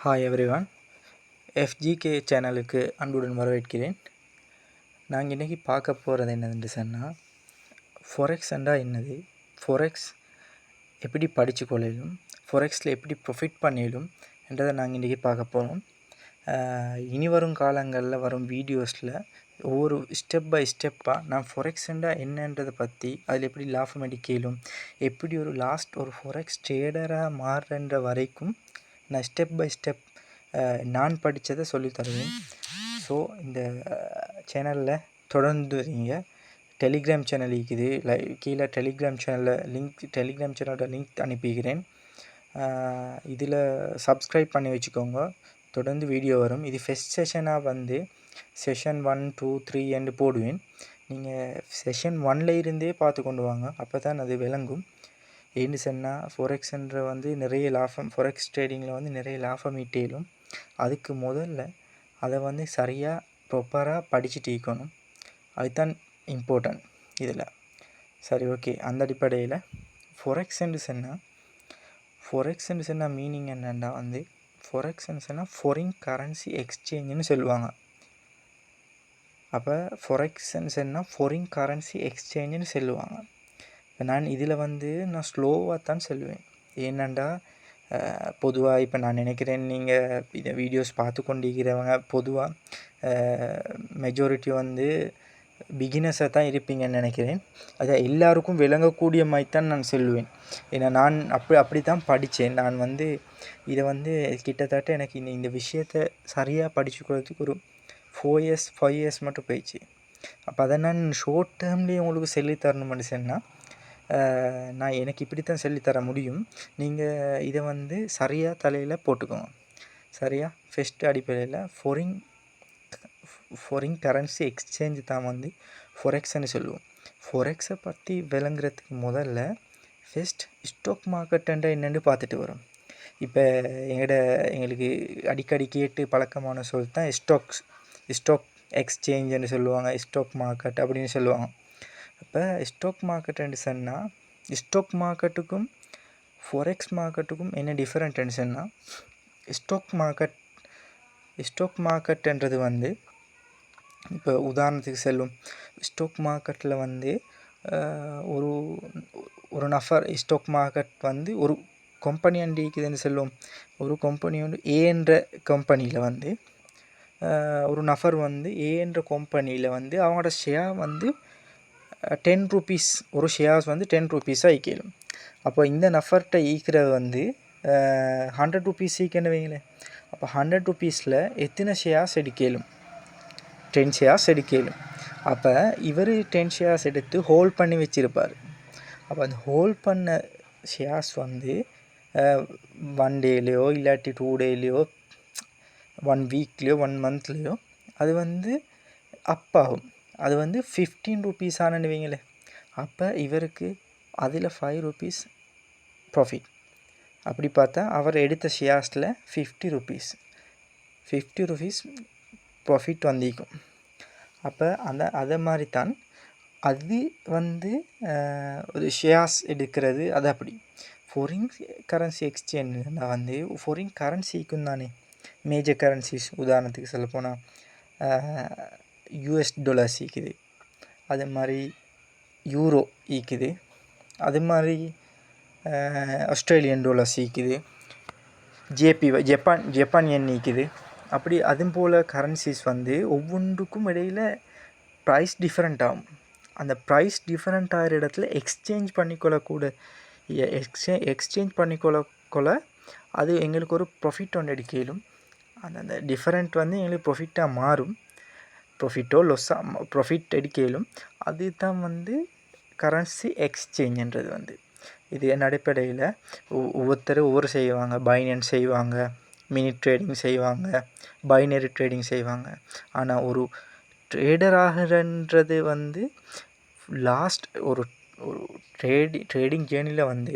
Hi everyone, எஃப்ஜிகே சேனலுக்கு அன்புடன் வரவேற்கிறேன். நாங்கள் இன்றைக்கி பார்க்க போகிறது என்னதுன்னு சொன்னால், ஃபொரெக்ஸ் என்றால் என்னது, ஃபொரெக்ஸ் எப்படி படித்து கொள்ளும், ஃபொரெக்ஸில் எப்படி ப்ரொஃபிட் பண்ணிடும் என்றதை நாங்கள் இன்றைக்கி பார்க்க போகிறோம். இனி வரும் காலங்களில் வரும் வீடியோஸில் ஒவ்வொரு ஸ்டெப் பை ஸ்டெப்பாக நான் ஃபொரெக்ஸ் என்றால் என்னன்றதை பற்றி, அதில் எப்படி லாபம் அடிக்கலும், எப்படி ஒரு ஃபொரெக்ஸ் ட்ரேடராக மாறுற வரைக்கும் நான் ஸ்டெப் பை ஸ்டெப் நான் படித்ததை சொல்லித்தருவேன். ஸோ இந்த சேனலில் தொடர்ந்து நீங்கள் டெலிகிராம் சேனல் இருக்குது, கீழே டெலிகிராம் சேனலோட லிங்க் அனுப்பிக்கிறேன். இதில் சப்ஸ்கிரைப் பண்ணி வச்சுக்கோங்க, தொடர்ந்து வீடியோ வரும். இது ஃபஸ்ட் செஷனாக வந்து செஷன் 1, 2, 3 என்று போடுவேன். நீங்கள் செஷன் 1ல் இருந்தே பார்த்து கொண்டு வாங்க, அப்போ தான் அது விளங்கும். ஏன்னு சொன்னால் ஃபொரெக்ஸ்ன்ற வந்து நிறைய லாபம், ஃபொரெக்ஸ் ட்ரேடிங்கில் வந்து நிறைய லாபம் ஈட்டலும். அதுக்கு முதல்ல அதை வந்து சரியாக ப்ராப்பராக படிச்சுட்டு இருக்கணும், அதுதான் இம்பார்ட்டன்ட் இதில். சரி, ஓகே. அந்த அடிப்படையில் ஃபொரெக்ஸ்ன்னு சொன்னால் மீனிங் என்னென்னா வந்து, ஃபொரெக்ஸ்ன்னு சொன்னால் ஃபாரின் கரன்சி எக்ஸ்சேஞ்சுன்னு சொல்லுவாங்க. அப்போ ஃபொரெக்ஸ்ன்னு சொன்னால் ஃபாரின் கரன்சி எக்ஸ்சேஞ்சுன்னு சொல்லுவாங்க. இப்போ நான் இதில் வந்து நான் ஸ்லோவாக தான் சொல்லுவேன். ஏன்னாண்டா பொதுவாக இப்போ நான் நினைக்கிறேன், நீங்கள் இதை வீடியோஸ் பார்த்து கொண்டிருக்கிறவங்க பொதுவாக மெஜாரிட்டி வந்து பிகினர்ஸாக தான் இருப்பீங்கன்னு நினைக்கிறேன். அதை எல்லாருக்கும் விளங்கக்கூடிய மாதிரி தான் நான் சொல்லுவேன். ஏன்னா நான் அப்படி தான் படித்தேன். நான் வந்து இதை வந்து கிட்டத்தட்ட எனக்கு இந்த விஷயத்தை சரியாக படிச்சுக்கிறதுக்கு ஒரு 5 இயர்ஸ் மட்டும் போயிடுச்சு. அப்போ அதை நான் ஷார்ட் டேர்ம்லேயே உங்களுக்கு சொல்லித்தரணும்னு சொன்னால், நான் எனக்கு இப்படி தான் சொல்லித்தர முடியும். நீங்கள் இதை வந்து சரியாக தலையில் போட்டுக்கோங்க. சரியாக ஃபஸ்ட்டு அடிப்படையில் ஃபாரின் கரன்சி எக்ஸ்சேஞ்சு தான் வந்து ஃபொரெக்ஸ்ன்னு சொல்லுவோம். ஃபொரெக்ஸை பற்றி விளங்குறதுக்கு முதல்ல ஃபஸ்ட் ஸ்டாக் மார்க்கெட்டுன்ற என்னென்னு பார்த்துட்டு வரும். இப்போ எங்களுக்கு அடிக்கடி கேட்டு பழக்கமான சொல் தான் ஸ்டாக் எக்ஸ்சேஞ்சுன்னு சொல்லுவாங்க, ஸ்டாக் மார்க்கெட் அப்படின்னு சொல்லுவாங்க. இப்போ ஸ்டாக் மார்க்கெட்டுன்னு சொன்னால், ஸ்டாக் மார்க்கெட்டுக்கும் ஃபொரெக்ஸ் மார்க்கெட்டுக்கும் என்ன டிஃப்ரெண்ட்டுன்னு சொன்னால், ஸ்டாக் மார்க்கெட்டுன்றது வந்து இப்போ உதாரணத்துக்கு செல்லும். ஸ்டாக் மார்க்கெட்டில் வந்து ஒரு நபர் ஸ்டாக் மார்க்கெட் வந்து ஒரு கம்பெனி அண்டி இருக்குதுன்னு சொல்லுவோம். ஒரு கம்பெனி வந்து ஏன்ற கம்பெனியில் வந்து ஒரு நபர் வந்து ஏன்ற கம்பெனியில் வந்து அவங்களோட ஷேர் வந்து 10 ரூபீஸ், ஒரு ஷேர்ஸ் வந்து 10 ரூபீஸாக ஈக்கலும். அப்போ இந்த நபர்கிட்ட ஈக்கிறது வந்து 100 ரூபீஸ் ஈக்கன்னு வைங்களேன். அப்போ 100 ரூபீஸில் எத்தனை ஷேர்ஸ் எடுக்கலும்? 10 ஷேர்ஸ் எடுக்கலும். அப்போ இவர் 10 ஷேர்ஸ் எடுத்து ஹோல்ட் பண்ணி வச்சுருப்பார். அப்போ அந்த ஹோல்ட் பண்ண ஷேர்ஸ் வந்து 1 டேலையோ இல்லாட்டி 2 டேலையோ 1 வீக்லேயோ 1 மந்த்லேயோ அது வந்து அப்பாகும். அது வந்து 15 ரூபீஸ் ஆனன்னு வைங்களேன். அப்போ இவருக்கு அதில் 5 ரூபீஸ் ப்ராஃபிட். அப்படி பார்த்தா அவர் எடுத்த ஷேர்ஸில் 50 ரூபீஸ் ப்ராஃபிட் வந்திருக்கும். அப்போ அதை மாதிரி தான் அது வந்து ஒரு ஷேர்ஸ் எடுக்கிறது. அது அப்படி ஃபாரின் கரன்சி எக்ஸ்சேஞ்சுன்னா வந்து ஃபாரின் கரன்சிக்கும் தானே மேஜர் கரன்சிஸ். உதாரணத்துக்கு சொல்ல போனால் US டாலர்ஸ் ஈக்குது, அது மாதிரி யூரோ ஈக்குது, அது மாதிரி ஆஸ்திரேலியன் டாலர்ஸ் ஈக்குது, ஜப்பான் என் ஈக்குது. அப்படி அதுவும் போல் கரன்சிஸ் வந்து ஒவ்வொன்றுக்கும் இடையில் ப்ரைஸ் டிஃப்ரெண்ட் ஆகும். அந்த ப்ரைஸ் டிஃப்ரெண்ட் ஆகிற இடத்துல எக்ஸ்சேஞ்ச் பண்ணிக்கொள்ள அது எங்களுக்கு ஒரு ப்ராஃபிட் ஒன்று எடுக்கலும். அந்த டிஃப்ரெண்ட் வந்து எங்களுக்கு ப்ராஃபிட்டாக மாறும். ப்ராஃபிட் எடுக்கலும். அது தான் வந்து கரன்சி எக்ஸ்சேஞ்சுன்றது வந்து. இது என் அடிப்படையில் ஒவ்வொருத்தரும் ஒவ்வொரு செய்வாங்க. பைனான்ஸ் செய்வாங்க, மினி ட்ரேடிங் செய்வாங்க, பைனரி ட்ரேடிங் செய்வாங்க. ஆனால் ஒரு ட்ரேடர் ஆகிறன்றது வந்து ஒரு ட்ரேடிங் ஜேர்னியில் வந்து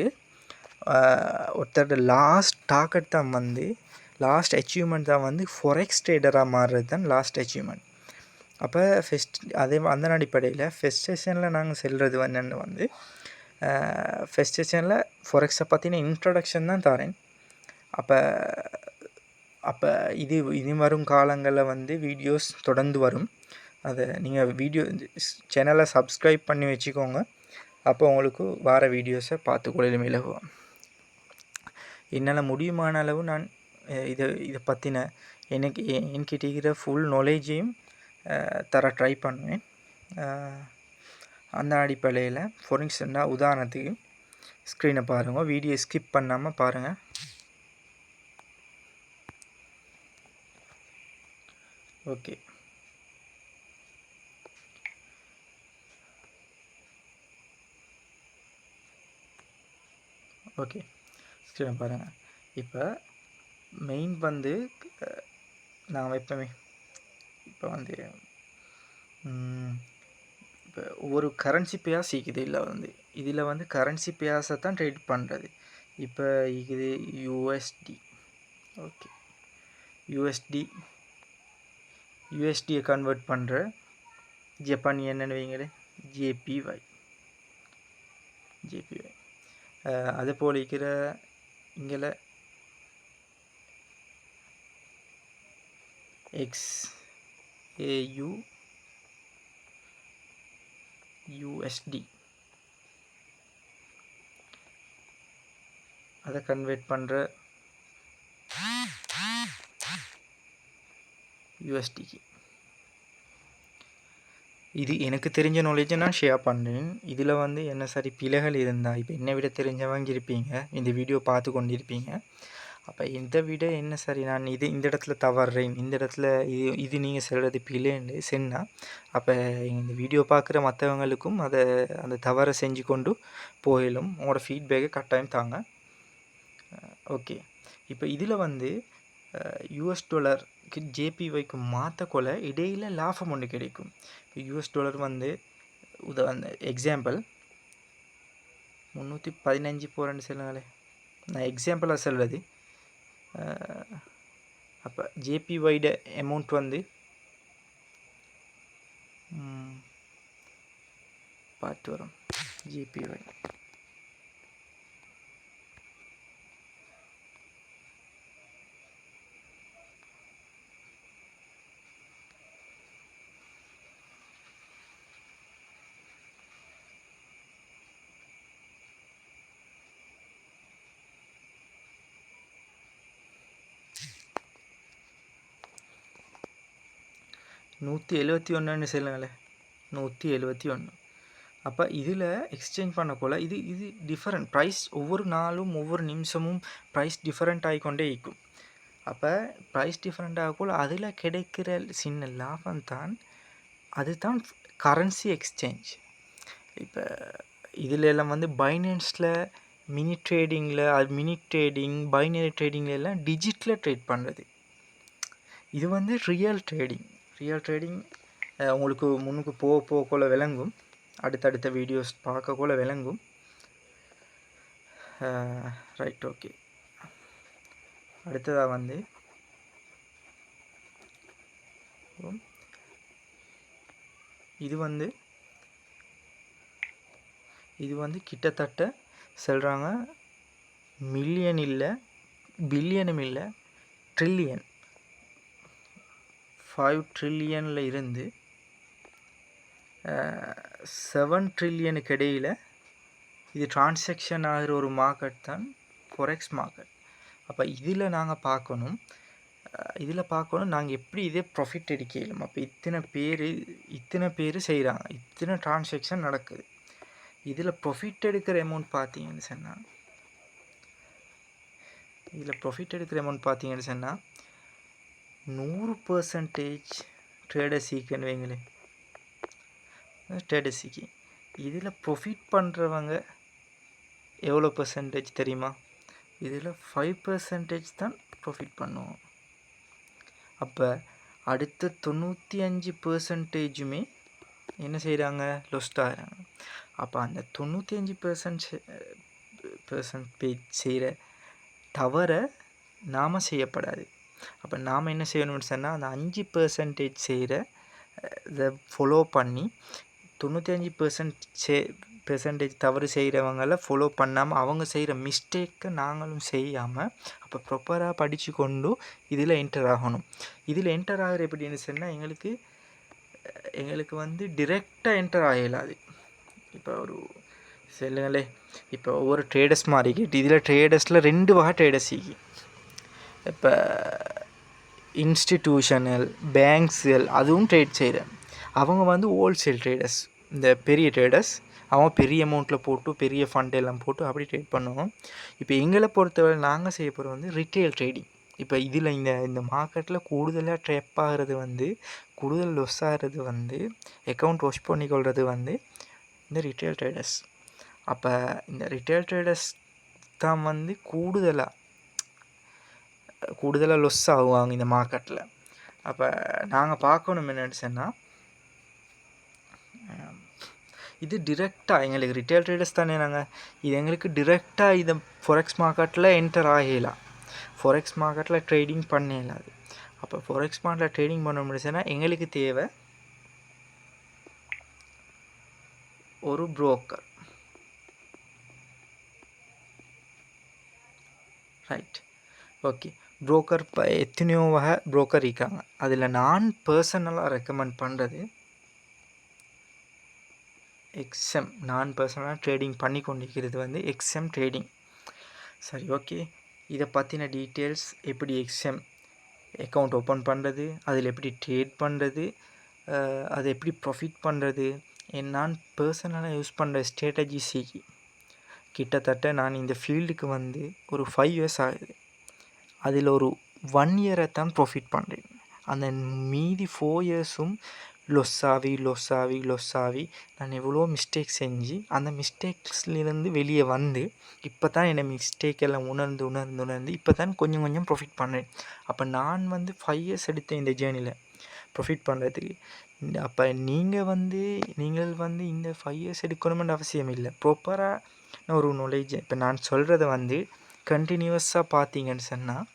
ஒருத்தரோட லாஸ்ட் டார்கெட் தான் வந்து, லாஸ்ட் அச்சீவ்மெண்ட் தான் வந்து ஃபொரெக்ஸ் ட்ரேடராக மாறுறது தான் லாஸ்ட் அச்சீவ்மெண்ட். அப்போ அந்த அடிப்படையில் ஃபஸ்ட் செஷனில் நாங்கள் செல்வது என்னென்னு வந்து, ஃபஸ்ட் செஷனில் ஃபொரெக்ஸை பற்றின இன்ட்ரடக்ஷன் தான் தரேன். அப்போ அப்போ இனி வரும் காலங்களில் வந்து வீடியோஸ் தொடர்ந்து வரும். அதை நீங்கள் சேனலை சப்ஸ்கிரைப் பண்ணி வச்சுக்கோங்க. அப்போ உங்களுக்கு வர வீடியோஸை பார்த்துக்கொள்ள இலகுவோம். என்னால் முடியுமான அளவு நான் இதை பற்றின என்கிட்ட இருக்கிற ஃபுல் நாலேஜையும் தர ட்ரை பண்ணுவேன். அந்த அடிப்படையில் ஃபார் இன்ஸ்டன்ட் உதாரணத்துக்கு ஸ்க்ரீனை பாருங்கள், வீடியோ ஸ்கிப் பண்ணாமல் பாருங்கள். ஓகே, ஸ்க்ரீனை பாருங்கள். இப்போ மெயின் வந்து நான் வைப்பேன். இப்போ வந்து இப்போ ஒவ்வொரு கரன்சி பேர்ஸ் இருக்குது. இதில் வந்து கரன்சி பேர்ஸை தான் ட்ரேட் பண்ணுறது. இப்போ இது யூஎஸ்டி. ஓகே, யூஎஸ்டியை கன்வெர்ட் பண்ணுற ஜப்பான் என்னென்னு வைங்களே, ஜேபிஒய். அது போல் இருக்கிற இங்கே USD அதை கன்வெர்ட் பண்ணுற USDக்கு. இது எனக்கு தெரிஞ்ச நாலேஜை நான் ஷேர் பண்ணுறேன். இதில் வந்து என்ன சரி பிழைகள் இருந்தால், இப்போ என்னை விட தெரிஞ்சவங்க இருப்பீங்க, இந்த வீடியோ பார்த்து கொண்டிருப்பீங்க. அப்போ இதை விட என்ன சரி நான் இந்த இடத்துல தவறுறேன், இந்த இடத்துல இது நீங்கள் சொல்கிறது பிழைன்னு சொன்னால், அப்போ இந்த வீடியோ பார்க்குற மற்றவங்களுக்கும் அந்த தவறை செஞ்சு கொண்டு போயிடும். உங்களோட ஃபீட்பேக்கை கட்டாயம் தாங்க. ஓகே, இப்போ இதில் வந்து $க்கு ஜேபிஒய்க்கு மாற்றக்கொள்ள இடையில் லாபம் ஒன்று கிடைக்கும். $, வந்து எக்ஸாம்பிள் 315 போகிறேன்னு சொல்லுங்களே, நான் எக்ஸாம்பிளாக சொல்கிறது. அப்போ ஜேபிஒய்ட அமௌண்ட் வந்து பார்த்து வரும். ஜேபிஒய் $171 சொல்லுங்களேன், 171. அப்போ இதில் எக்ஸ்சேஞ்ச் பண்ணக்குள்ள இது டிஃப்ரெண்ட் ப்ரைஸ். ஒவ்வொரு நாளும் ஒவ்வொரு நிமிஷமும் ப்ரைஸ் டிஃப்ரெண்ட் ஆகிக்கொண்டே இருக்கும். அப்போ ப்ரைஸ் டிஃப்ரெண்ட் ஆகக்குள்ள அதில் கிடைக்கிற சின்ன லாபம் தான் அதுதான் கரன்சி எக்ஸ்சேஞ்ச். இப்போ இதில் எல்லாம் வந்து பைனான்ஸில் மினி ட்ரேடிங் பைனரி ட்ரேடிங்கில் எல்லாம் டிஜிட்டில் ட்ரேட் பண்ணுறது. இது வந்து ரியல் ட்ரேடிங் உங்களுக்கு முன்னுக்கு போகக்குள்ள விளங்கும். அடுத்தடுத்த வீடியோஸ் பார்க்கக்குள்ள விளங்கும். Right, okay. அடுத்ததாக வந்து இது வந்து கிட்டத்தட்ட சொல்கிறாங்க மில்லியன் இல்லை, பில்லியனும் இல்லை, ட்ரில்லியன். 5 ட்ரில்லியனில் இருந்து 7 ட்ரில்லியனுக்கு இடையில் இது டிரான்சாக்ஷன் ஆகிற ஒரு மார்க்கெட் தான் ஃபோரெக்ஸ் மார்க்கெட். அப்போ இதில் நாங்கள் பார்க்கணும் நாங்கள் எப்படி இதே ப்ராஃபிட் எடுக்கலாம். அப்போ இத்தனை பேர் செய்கிறாங்க, இத்தனை டிரான்சாக்ஷன் நடக்குது. இதில் ப்ராஃபிட் எடுக்கிற அமௌண்ட் பார்த்தீங்கன்னு சொன்னால் 100% ட்ரேடர்ஸிக்குன்னு வைங்களேன். ட்ரேடர்ஸிக்கு இதில் ப்ராஃபிட் பண்ணுறவங்க எவ்வளோ பர்சன்டேஜ் தெரியுமா? இதில் 5% தான் ப்ராஃபிட் பண்ணுவோம். அப்போ அடுத்த 95% என்ன செய்கிறாங்க? லொஸ்ட் ஆகிறாங்க. அப்போ அந்த 95% செய்கிற தவறை நாம் செய்யப்படாது. அப்போ நாம் என்ன செய்யணும்னு சொன்னால் அந்த 5% செய்கிற இதை ஃபாலோ பண்ணி 95% பெர்சன்டேஜ் தவறு செய்கிறவங்கள ஃபாலோ பண்ணாமல் அவங்க செய்கிற மிஸ்டேக்கை நாங்களும் செய்யாமல் அப்போ ப்ராப்பராக படித்து கொண்டு இதில் என்டர் ஆகணும். இதில் என்டர் ஆகிற எப்படின்னு சொன்னால் எங்களுக்கு வந்து டிரெக்டாக என்டர் ஆகலாது. இப்போ ஒரு சொல்லுங்களே, இப்போ ஒவ்வொரு ட்ரேடர்ஸ் மாறிக்கிட்டு இதில் ட்ரேடர்ஸில் 2 வகை ட்ரேடர்ஸ் இருக்கு. இப்போ இன்ஸ்டிடியூஷனல் பேங்க்ஸுகள் அதுவும் ட்ரேட் செய்கிறேன். அவங்க வந்து ஹோல்சேல் ட்ரேடர்ஸ். இந்த பெரிய ட்ரேடர்ஸ் அவங்க பெரிய அமௌண்ட்டில் போட்டு பெரிய ஃபண்ட் எல்லாம் போட்டு அப்படி ட்ரேட் பண்ணுவோம். இப்போ எங்களை பொறுத்தவரை நாங்கள் செய்ய போகிறது வந்து ரிட்டெயில் ட்ரேடிங். இப்போ இதில் இந்த மார்க்கெட்டில் கூடுதலாக ட்ரெப் ஆகிறது வந்து கூடுதல் லொஸ் ஆகிறது வந்து அக்கௌண்ட் வாஷ் பண்ணிக்கொள்வது வந்து இந்த ரிட்டெயில் ட்ரேடர்ஸ். அப்போ இந்த ரிட்டெயில் ட்ரேடர்ஸ் தான் வந்து கூடுதலாக லொஸ் ஆகுவாங்க இந்த மார்க்கெட்டில். அப்போ நாங்கள் பார்க்கணும் என்னென்னு சொன்னால் இது டிரெக்டாக எங்களுக்கு ரிட்டெயில் ட்ரேடர்ஸ் தானே இது எங்களுக்கு டிரெக்டாக இதை ஃபோரெக்ஸ் மார்க்கெட்டில் என்டர் ஆகலாம். ஃபோரெக்ஸ் மார்க்கெட்டில் ட்ரேடிங் பண்ணலாது. அப்போ ஃபோரெக்ஸ் மார்க்கெட்டில் ட்ரேடிங் பண்ண முடிச்சுன்னா எங்களுக்கு தேவை ஒரு புரோக்கர். Right, okay. புரோக்கர் இப்போ எத்தனையோ வகை புரோக்கர் இருக்காங்க. அதில் நான் பர்சனலாக ரெக்கமெண்ட் பண்ணுறது எக்ஸ்எம். நான் பர்சனலாக ட்ரேடிங் பண்ணி கொண்டிருக்கிறது வந்து எக்ஸ்எம் ட்ரேடிங். சரி, ஓகே. இதை பற்றின டீட்டெயில்ஸ், எப்படி எக்ஸ்எம் அக்கௌண்ட் ஓப்பன் பண்ணுறது, அதில் எப்படி ட்ரேட் பண்ணுறது, அதை எப்படி ப்ராஃபிட் பண்ணுறது, நான் பர்சனலாக யூஸ் பண்ணுற ஸ்ட்ராட்டஜிஸ் கிட்டத்தட்ட நான் இந்த ஃபீல்டுக்கு வந்து ஒரு 5 years ஆகுது. அதில் ஒரு 1 year தான் ப்ராஃபிட் பண்ணுறேன். அந்த மீதி 4 yearsம் லொஸ் ஆகி நான் எவ்வளோ மிஸ்டேக் செஞ்சு அந்த மிஸ்டேக்ஸ்லேருந்து வெளியே வந்து இப்போ தான் என்னை மிஸ்டேக் எல்லாம் உணர்ந்து இப்போ தான் கொஞ்சம் ப்ராஃபிட் பண்ணுறேன். அப்போ நான் வந்து 5 years எடுத்தேன் இந்த ஜேர்னியில் ப்ராஃபிட் பண்ணுறதுக்கு. அப்போ நீங்கள் வந்து இந்த 5 years எடுக்கணுமென்ற அவசியம் இல்லை. ப்ராப்பராக ஒரு நாலேஜ் இப்போ நான் சொல்கிறத வந்து கண்டினியூஸாக பார்த்தீங்கன்னு சொன்னால்,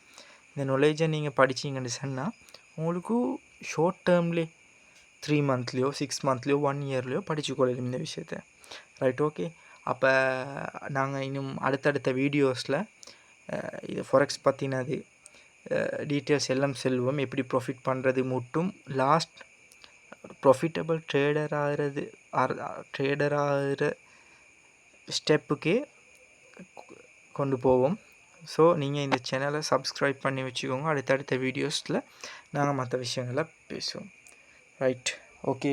இந்த நாலேஜை நீங்கள் படித்தீங்கன்னு சொன்னால் உங்களுக்கு ஷார்ட் டேர்ம்லே 3 monthலையோ 6 monthலையோ 1 yearலையோ படித்து கொள்ளலாம் இந்த விஷயத்தை. Right, okay. அப்போ நாங்கள் இன்னும் அடுத்தடுத்த வீடியோஸில் இது ஃபோரெக்ஸ் பற்றினது டீட்டெயில்ஸ் எல்லாம் செல்வோம். எப்படி ப்ராஃபிட் பண்ணுறது மட்டும் லாஸ்ட் ப்ராஃபிட்டபிள் ட்ரேடர் ஆகிற ஸ்டெப்புக்கே கொண்டு போவோம். ஸோ நீங்கள் இந்த சேனலை சப்ஸ்கிரைப் பண்ணி வச்சுக்கோங்க. அடுத்தடுத்த வீடியோஸில் நாங்கள் மற்ற விஷயங்களை பேசுவோம். Right, okay.